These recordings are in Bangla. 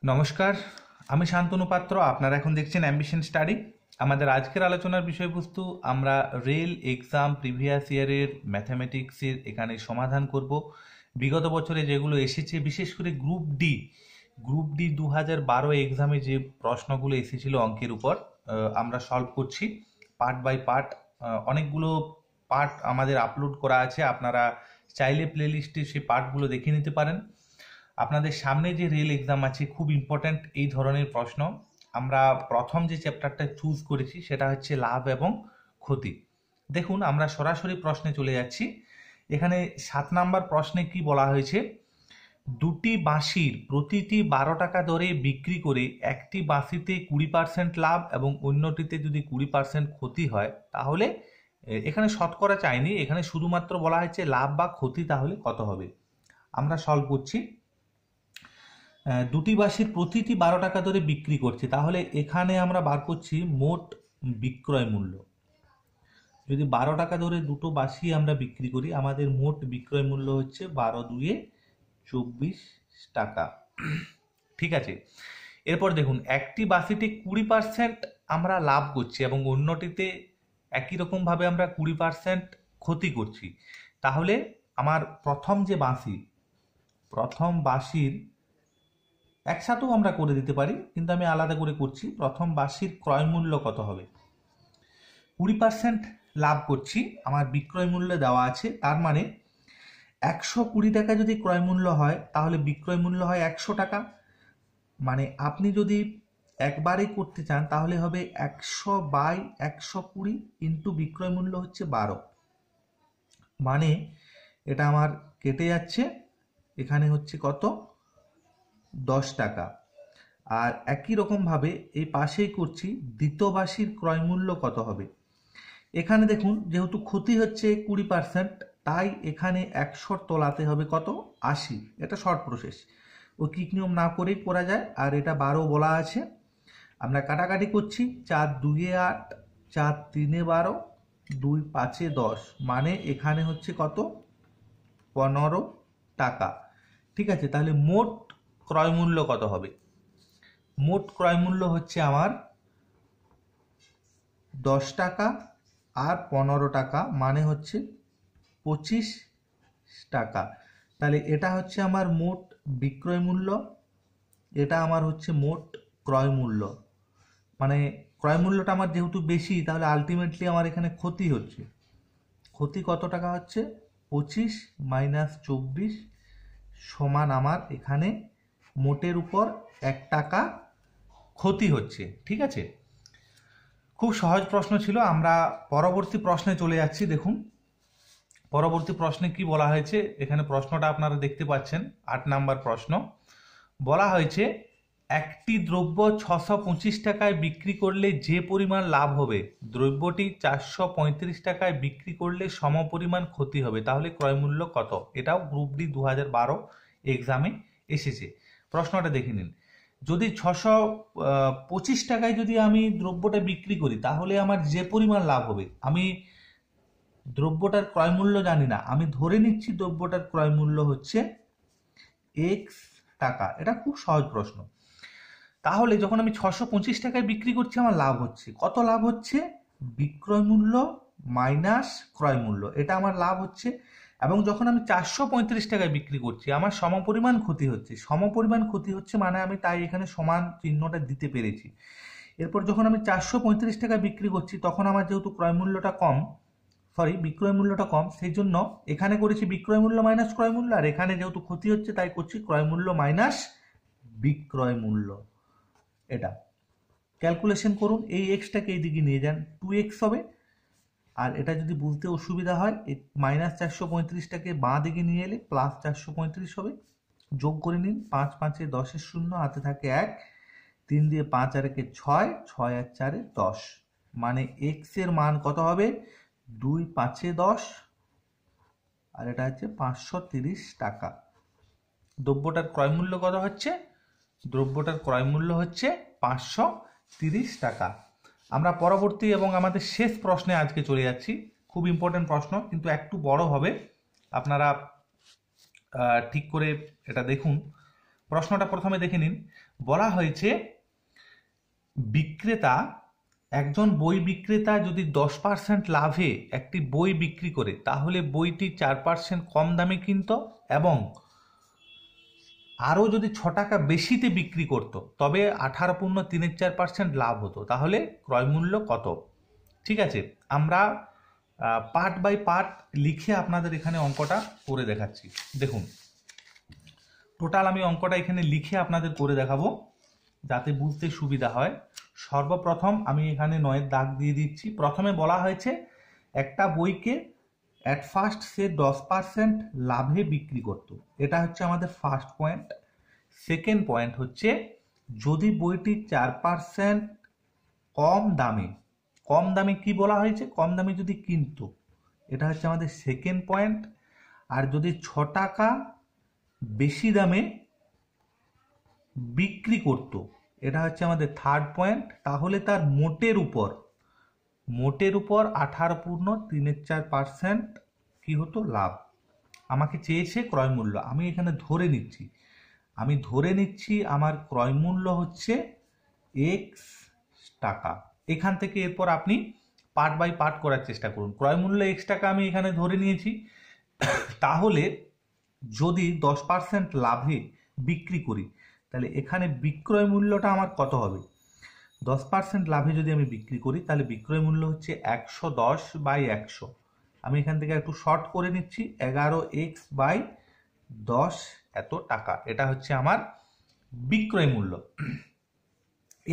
নমস্কার, আমি শান্তনু পাত্র। আপনারা এখন দেখছেন অ্যাম্বিশন স্টাডি। আমাদের আজকের আলোচনার বিষয়বস্তু আমরা রেল এক্সাম প্রিভিয়াস ইয়ারের ম্যাথামেটিক্সের এখানে সমাধান করব। বিগত বছরে যেগুলো এসেছে, বিশেষ করে গ্রুপ ডি 2012 এক্সামে যে প্রশ্নগুলো এসেছিল অঙ্কের উপর, আমরা সলভ করছি পার্ট বাই পার্ট। অনেকগুলো পার্ট আমাদের আপলোড করা আছে, আপনারা চাইলে প্লেলিস্টে সেই পার্টগুলো দেখে নিতে পারেন। আপনাদের সামনে যে রেল এক্সাম আছে, খুব ইম্পর্ট্যান্ট এই ধরনের প্রশ্ন। আমরা প্রথম যে চ্যাপ্টারটা চুজ করেছি সেটা হচ্ছে লাভ এবং ক্ষতি। দেখুন, আমরা সরাসরি প্রশ্নে চলে যাচ্ছি। এখানে 7 নাম্বার প্রশ্নে কি বলা হয়েছে, দুটি বাঁশির প্রতিটি 12 টাকা দরে বিক্রি করে একটি বাঁশিতে 20% লাভ এবং অন্যটিতে যদি 20% ক্ষতি হয়, তাহলে এখানে শতকরা চাইনি, এখানে শুধুমাত্র বলা হয়েছে লাভ বা ক্ষতি তাহলে কত হবে। আমরা সলভ করছি। দুটি বাঁশির প্রতিটি 12 টাকা ধরে বিক্রি করছে, তাহলে এখানে আমরা বার করছি মোট বিক্রয় মূল্য। যদি 12 টাকা ধরে দুটো বাঁশি আমরা বিক্রি করি, আমাদের মোট বিক্রয় মূল্য হচ্ছে 12 দুয়ে 24 টাকা। ঠিক আছে, এরপর দেখুন, একটি বাঁশিতে 20% আমরা লাভ করছি এবং অন্যটিতে একই রকমভাবে আমরা 20% ক্ষতি করছি। তাহলে আমার প্রথম বাঁশির একসাথেও আমরা করে দিতে পারি, কিন্তু আমি আলাদা করে করছি। প্রথম বাঁশির ক্রয় মূল্য কত হবে? 20% লাভ করছি, আমার বিক্রয় মূল্য দেওয়া আছে। তার মানে 120 টাকা যদি ক্রয় মূল্য হয়, তাহলে বিক্রয় মূল্য হয় 100 টাকা। মানে আপনি যদি একবারেই করতে চান, তাহলে হবে 100/120 ইন্টু বিক্রয় মূল্য হচ্ছে 12। মানে এটা আমার কেটে যাচ্ছে, এখানে হচ্ছে কত? 10 টাকা। আর একই রকমভাবে এই পাশেই করছি, দ্বিতীয় বাঁশির ক্রয় মূল্য কত হবে? এখানে দেখুন, যেহেতু ক্ষতি হচ্ছে 20%, তাই এখানে 100 তোলাতে হবে কত? 80। এটা শর্ট প্রসেস, ও কিক নিয়ম না করেই করা যায়। আর এটা 12 বলা আছে, আমরা কাটাকাটি করছি। 4 2 8, 4 3 12, 2 5 10, মানে এখানে হচ্ছে কত? 15 টাকা। ঠিক আছে, তাহলে মোট ক্রয় মূল্য কত হবে? মোট ক্রয় মূল্য হচ্ছে আমার 10 টাকা আর 15 টাকা, মানে হচ্ছে 25 টাকা। তাহলে এটা হচ্ছে আমার মোট বিক্রয় মূল্য, এটা আমার হচ্ছে মোট ক্রয় মূল্য। মানে ক্রয় মূল্যটা আমার যেহেতু বেশি, তাহলে আলটিমেটলি আমার এখানে ক্ষতি হচ্ছে। ক্ষতি কত টাকা হচ্ছে? 25 মাইনাস 24 সমান আমার এখানে মোটের উপর 1 টাকা ক্ষতি হচ্ছে। ঠিক আছে, খুব সহজ প্রশ্ন ছিল। আমরা পরবর্তী প্রশ্নে চলে যাচ্ছি। দেখুন, পরবর্তী প্রশ্নে কি বলা হয়েছে, এখানে প্রশ্নটা আপনারা দেখতে পাচ্ছেন। 8 নাম্বার প্রশ্ন বলা হয়েছে, একটি দ্রব্য 625 টাকায় বিক্রি করলে যে পরিমাণ লাভ হবে, দ্রব্যটি 435 টাকায় বিক্রি করলে সমপরিমাণ ক্ষতি হবে, তাহলে ক্রয় মূল্য কত? এটাও গ্রুপ ডি 2012 এক্সামে এসেছে। প্রশ্নটা দেখে নিন। যদি 625 টাকায় যদি আমি দ্রব্যটা বিক্রি করি, তাহলে আমার যে পরিমাণ লাভ হবে, আমি দ্রব্যটার ক্রয় মূল্য জানি না, আমি ধরে নিচ্ছি দ্রব্যটার ক্রয় মূল্য হচ্ছে এক্স টাকা। এটা খুব সহজ প্রশ্ন। তাহলে যখন আমি 625 টাকায় বিক্রি করছি, আমার লাভ হচ্ছে কত? লাভ হচ্ছে বিক্রয় মূল্য মাইনাস ক্রয় মূল্য, এটা আমার লাভ হচ্ছে। এবং যখন আমি 435 টাকায় বিক্রি করছি, আমার সমপরিমাণ ক্ষতি হচ্ছে। সমপরিমাণ ক্ষতি হচ্ছে মানে আমি তাই এখানে সমান চিহ্নটা দিতে পেরেছি। এরপর যখন আমি 435 টাকায় বিক্রি করছি, তখন আমার যেহেতু বিক্রয় মূল্যটা কম, সেই জন্য এখানে করেছি বিক্রয় মূল্য মাইনাস ক্রয় মূল্য, আর এখানে যেহেতু ক্ষতি হচ্ছে তাই করছি ক্রয় মূল্য মাইনাস বিক্রয় মূল্য। এটা ক্যালকুলেশন করুন, এই এক্সটাকে এই দিকে নিয়ে যান, 2x হবে। আর এটা যদি বুঝতে অসুবিধা হয়, মাইনাস 435টাকে বাঁ দিকে নিয়ে এলে প্লাস 435 হবে। যোগ করে নিন, 5 5 10 0, হাতে থাকে 1, 3 দিয়ে 5 আর 1 6, 6 আর 4 10, মানে এক্স এর মান কত হবে? 2 5 10, আর এটা হচ্ছে 530 টাকা। দ্রব্যটার ক্রয় মূল্য কত হচ্ছে? দ্রব্যটার ক্রয় মূল্য হচ্ছে 530 টাকা। আমরা পরবর্তী এবং আমাদের শেষ প্রশ্নে আজকে চলে যাচ্ছি। খুব ইম্পর্টেন্ট প্রশ্ন, কিন্তু একটু বড় হবে, আপনারা ঠিক করে এটা দেখুন। প্রশ্নটা প্রথমে দেখে নিন। বলা হয়েছে বিক্রেতা, একজন বই বিক্রেতা যদি 10% লাভে একটি বই বিক্রি করে তাহলে বইটি 4% কম দামে কিনত এবং আরও যদি 6 টাকা বেশিতে বিক্রি করত তবে 18.34% লাভ হতো। তাহলে ক্রয় মূল্য কত? ঠিক আছে, আমরা পার্ট বাই পার্ট লিখে আপনাদের এখানে অঙ্কটা করে দেখাচ্ছি। দেখুন, টোটাল আমি অঙ্কটা এখানে লিখে আপনাদের করে দেখাবো যাতে বুঝতে সুবিধা হয়। সর্বপ্রথম আমি এখানে 9-এর দাগ দিয়ে দিচ্ছি। প্রথমে বলা হয়েছে একটা বইকে অ্যাট ফার্স্ট সে 10% লাভে বিক্রি করত, এটা হচ্ছে আমাদের ফার্স্ট পয়েন্ট। সেকেন্ড পয়েন্ট হচ্ছে যদি বইটি 4% কম দামে কি বলা হয়েছে, কম দামে যদি কিনতো, এটা হচ্ছে আমাদের সেকেন্ড পয়েন্ট। আর যদি 6 টাকা বেশি দামে বিক্রি করত, এটা হচ্ছে আমাদের থার্ড পয়েন্ট। তাহলে তার মোটের উপর 18.34% কি হতো, লাভ। আমাকে চেয়েছে ক্রয় মূল্য, আমি এখানে ধরে নিচ্ছি আমার ক্রয় মূল্য হচ্ছে x টাকা। এখান থেকে এরপর আপনি পার্ট বাই পার্ট করার চেষ্টা করুন। ক্রয় মূল্য x টাকা আমি এখানে ধরে নিয়েছি। তাহলে যদি 10% লাভে বিক্রি করি তাহলে এখানে বিক্রয় মূল্যটা আমার কত হবে? 10% লাভে যদি আমি বিক্রি করি তাহলে বিক্রয় মূল্য হচ্ছে 110/100। আমি এখান থেকে একটু শর্ট করে নিচ্ছি, 11x/10 এত টাকা। এটা হচ্ছে আমার বিক্রয় মূল্য।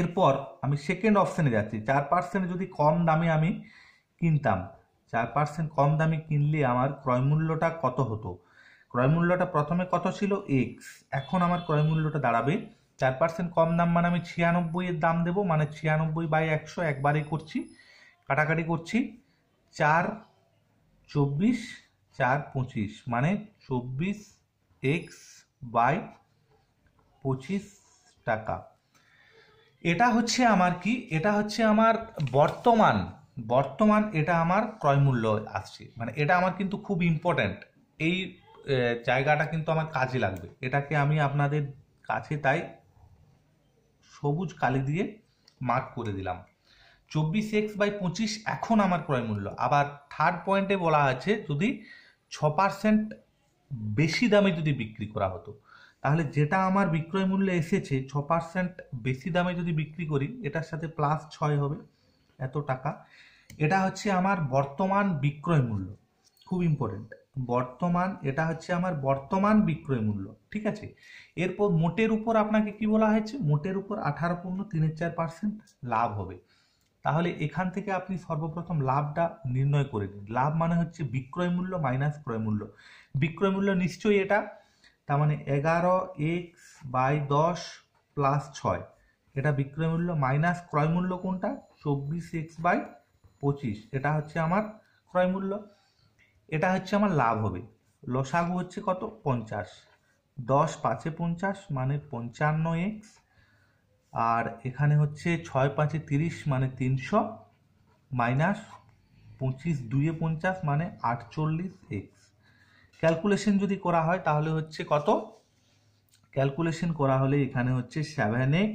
এরপর আমি সেকেন্ড অপশানে যাচ্ছি। 4% যদি কম দামে আমি কিনতাম, 4% কম দামে কিনলে আমার ক্রয় মূল্যটা কত হতো? ক্রয় মূল্যটা প্রথমে কত ছিল, x। এখন আমার ক্রয় মূল্যটা দাঁড়াবে 4% কম দাম মানে আমি 96 এর দাম দেবো, মানে 96/100 একবারে করছি, কাটাকাটি করছি। 4/24 4/25 মানে 24x/25 টাকা। এটা হচ্ছে আমার কি, এটা হচ্ছে আমার বর্তমান এটা আমার ক্রয় মূল্য আসছে। মানে এটা আমার কিন্তু খুব ইম্পর্ট্যান্ট, এই জায়গাটা কিন্তু আমার কাজে লাগবে। এটাকে আমি আপনাদের কাছে তাই সবুজ কালি দিয়ে মার্ক করে দিলাম। 24x/25 এখন আমার ক্রয় মূল্য। আবার থার্ড পয়েন্টে বলা আছে যদি 6% বেশি দামে যদি বিক্রি করা হতো, তাহলে যেটা আমার বিক্রয় মূল্যে এসেছে 6% বেশি দামে যদি বিক্রি করি, এটার সাথে +6 হবে, এত টাকা। এটা হচ্ছে আমার বর্তমান বিক্রয় মূল্য, খুব ইম্পর্টেন্ট। এটা হচ্ছে আমার বর্তমান বিক্রয় মূল্য, ঠিক আছে। এরপর মোটের উপর আপনাকে কি বলা হয়েছে, মোটের উপর 18.34% লাভ হবে। তাহলে এখান থেকে আপনি সর্বপ্রথম লাভটা নির্ণয় করে নিন। লাভ মানে হচ্ছে বিক্রয় মূল্য মাইনাস ক্রয় মূল্য। বিক্রয় মূল্য নিশ্চয়ই এটা, তার মানে 11x/10 +6, এটা বিক্রয় মূল্য, মাইনাস ক্রয় মূল্য কোনটা, 24x/25, এটা হচ্ছে আমার ক্রয় মূল্য। এটা হচ্ছে আমার লাভ হবে। লসাগু হচ্ছে কত, 50। 10 5 50 মানে 55x, আর এখানে হচ্ছে 6 5 30 মানে 300, মাইনাস 25 2 50 মানে 48x। ক্যালকুলেশন যদি করা হয় তাহলে হচ্ছে কত, ক্যালকুলেশন করা হলে এখানে হচ্ছে 7x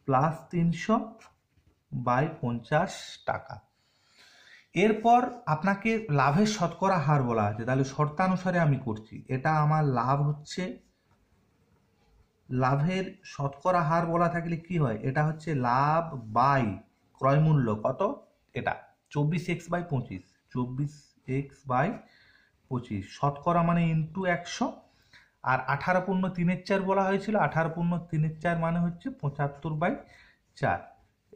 + 300/50 টাকা। এরপর আপনাকে লাভের শতকরা হার বলা আছে, তাহলে শর্তানুসারে আমি করছি। এটা আমার লাভ হচ্ছে, লাভের শতকরা হার বলা থাকলে কি হয়, এটা হচ্ছে লাভ বাই ক্রয় মূল্য কত, এটা 24x/25, 24x/25 শতকরা মানে ইন্টু 100। আর 18.34 বলা হয়েছিল, 18.34 মানে হচ্ছে 75/4।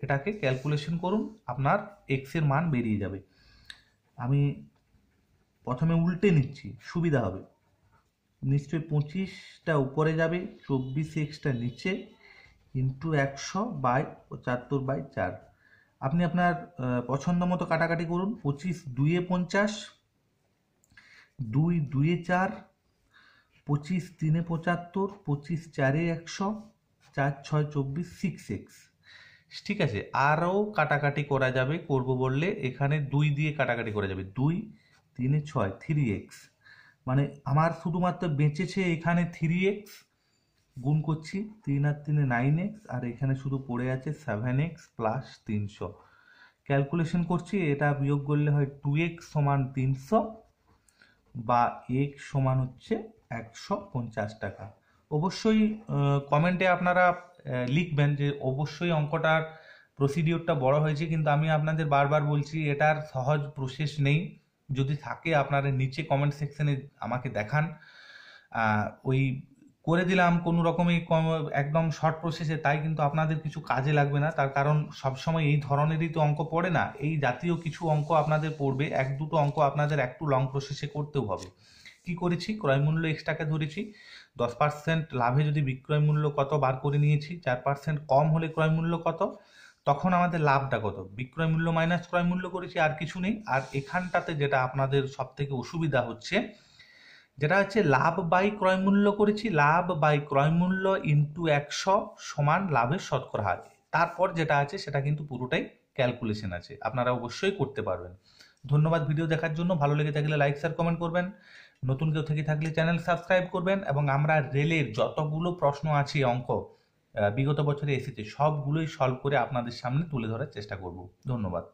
এটাকে ক্যালকুলেশন করুন, আপনার এক্স এর মান বেরিয়ে যাবে। আমি প্রথমে উল্টে নিচ্ছি, সুবিধা হবে। নিশ্চয়ই 25টা উপরে যাবে, 24x নিচে, ইন্টু 100/75/4। আপনি আপনার পছন্দ মতো কাটাকাটি করুন। 25 2 50, 2 2 4, 25 3 75, 25 4 100, 4 6 24, 6x। ঠিক আছে, আরও কাটাকাটি করা যাবে, করব বললে এখানে 2 দিয়ে কাটাকাটি করা যাবে, 2 3 6 3x। মানে আমার শুধুমাত্র বেঁচেছে এখানে 3x, গুণ করছি 3 আর 3 9x, আর এখানে শুধু পড়ে আছে 7x প্লাস 300। ক্যালকুলেশন করছি, এটা বিয়োগ করলে হয় 2x সমান 300 বা x সমান হচ্ছে 150 টাকা। অবশ্যই কমেন্টে আপনারা লিখবেন যে অবশ্যই অঙ্কটার প্রসিডিওরটা বড় হয়েছে, কিন্তু আমি আপনাদের বারবার বলছি এটার সহজ প্রসেস নেই। যদি থাকে আপনারা নিচে কমেন্ট সেকশনে আমাকে দেখান, ওই করে দিলাম কোনো রকমই একদম শর্ট প্রসেসে, তাই কিন্তু আপনাদের কিছু কাজে লাগবে না। তার কারণ সবসময় এই ধরনেরই তো অঙ্ক পড়ে না, এই জাতীয় কিছু অঙ্ক আপনাদের পড়বে, এক দুটো অঙ্ক আপনাদের একটু লং প্রসেসে করতেও হবে। কি করেছি, ক্রয় মূল্য এক্সটাকে ধরেছি, 10% লাভে যদি বিক্রয় মূল্য কত বার করে নিয়েছি, 4% কম হলে ক্রয় মূল্য কত, তখন আমাদের লাভটা কত, বিক্রয় মূল্য মাইনাস ক্রয় মূল্য করেছি, আর কিছু নেই। আর এখানটাতে যেটা আপনাদের সব থেকে অসুবিধা হচ্ছে, যেটা হচ্ছে লাভ বাই ক্রয় মূল্য করেছি, লাভ বাই ক্রয় মূল্য ইন্টু 100 সমান লাভের শতকরা হার। তারপর যেটা আছে সেটা কিন্তু পুরোটাই ক্যালকুলেশন আছে, আপনারা অবশ্যই করতে পারবেন। ধন্যবাদ ভিডিও দেখার জন্য। ভালো লেগে থাকলে লাইক শেয়ার কমেন্ট করবেন, নতুন কেউ থেকে থাকলে চ্যানেল সাবস্ক্রাইব করবেন, এবং আমরা রেলের যতগুলো প্রশ্ন আছে অঙ্ক বিগত বছরে এসেছে সবগুলোই সলভ করে আপনাদের সামনে তুলে ধরার চেষ্টা করব। ধন্যবাদ।